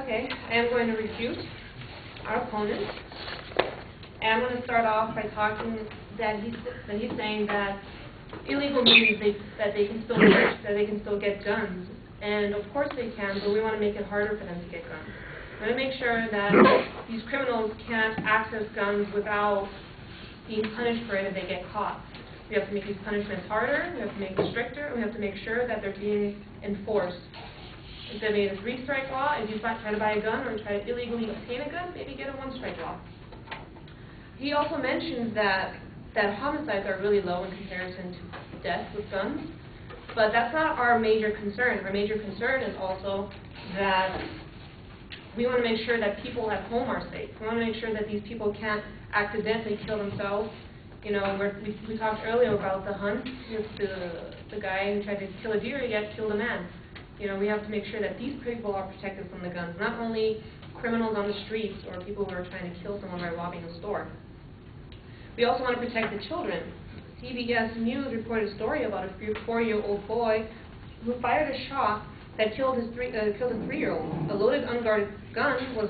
Okay, I am going to refute our opponent. And I'm going to start off by talking that he's saying that illegal means that they can still get guns. And of course they can, but we want to make it harder for them to get guns. We want to make sure that these criminals can't access guns without being punished for it if they get caught. We have to make these punishments harder, we have to make them stricter, and we have to make sure that they're being enforced. Instead of a 3-strike law, if you try to buy a gun or try to illegally obtain a gun, maybe get a 1-strike law. He also mentions that homicides are really low in comparison to deaths with guns, but that's not our major concern. Our major concern is also that we want to make sure that people at home are safe. We want to make sure that these people can't accidentally kill themselves. You know, we talked earlier about the hunt. The guy who tried to kill a deer, yet killed a man. You know, we have to make sure that these people are protected from the guns, not only criminals on the streets or people who are trying to kill someone by robbing a store. We also want to protect the children. CBS News reported a story about a 4-year-old boy who fired a shot that killed his 3-year-old. A loaded, unguarded gun was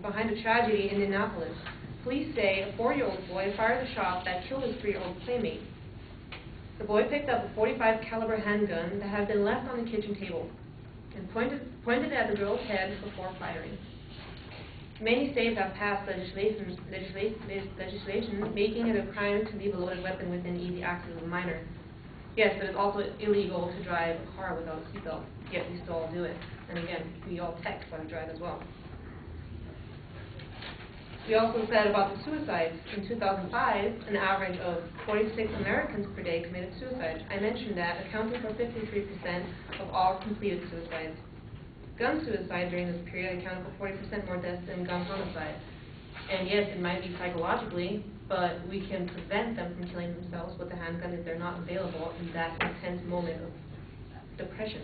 behind a tragedy in Indianapolis. Police say a 4-year-old boy fired a shot that killed his 3-year-old playmate. The boy picked up a .45 caliber handgun that had been left on the kitchen table and pointed it at the girl's head before firing. Many states have passed legislation making it a crime to leave a loaded weapon within easy access of a minor. Yes, but it's also illegal to drive a car without a seatbelt, yet we still all do it. And again, we all text while we drive as well. We also said about the suicides. In 2005, an average of 46 Americans per day committed suicide. I mentioned that, accounting for 53% of all completed suicides. Gun suicide during this period accounted for 40% more deaths than gun homicide. And yes, it might be psychologically, but we can prevent them from killing themselves with a handgun if they're not available in that intense moment of depression.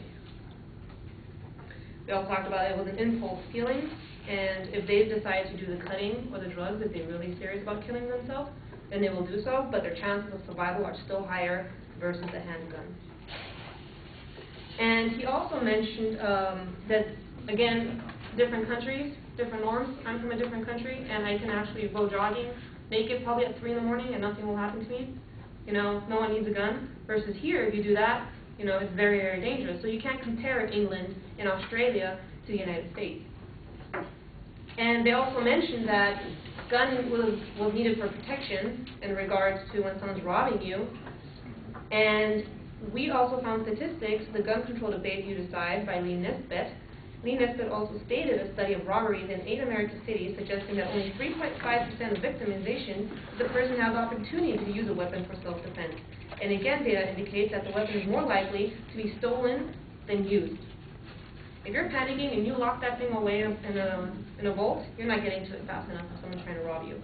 We also talked about it was an impulse feeling, and if they decide to do the cutting or the drugs, if they're really serious about killing themselves, then they will do so, but their chances of survival are still higher versus a handgun. And he also mentioned that, again, different countries, different norms. I'm from a different country, and I can actually go jogging naked probably at 3 in the morning and nothing will happen to me. You know, no one needs a gun. Versus here, if you do that, you know, it's very, very dangerous. So you can't compare England and Australia to the United States. And they also mentioned that gun was needed for protection in regards to when someone's robbing you. And we also found statistics, the Gun Control Debate You Decide by Lee Nesbitt. Lee Nesbitt also stated a study of robberies in 8 American cities suggesting that only 3.5% of victimization is the person has the opportunity to use a weapon for self-defense. And again, data indicates that the weapon is more likely to be stolen than used. If you're panicking and you lock that thing away in a vault, you're not getting to it fast enough if someone's trying to rob you.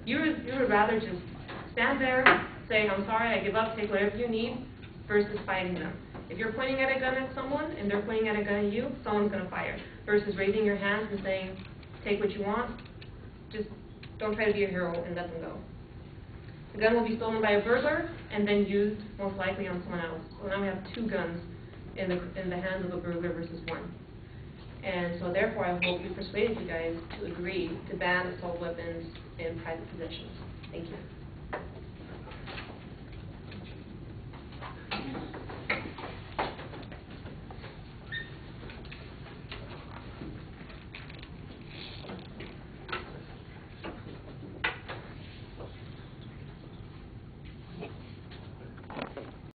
You would rather just stand there, say, I'm sorry, I give up, take whatever you need, versus fighting them. If you're pointing at a gun at someone and they're pointing at a gun at you, someone's going to fire. Versus raising your hands and saying, take what you want, just don't try to be a hero and let them go. The gun will be stolen by a burglar and then used most likely on someone else. So now we have 2 guns in the hands of a burglar versus 1. And so therefore I hope we persuaded you guys to agree to ban assault weapons in private possessions. Thank you.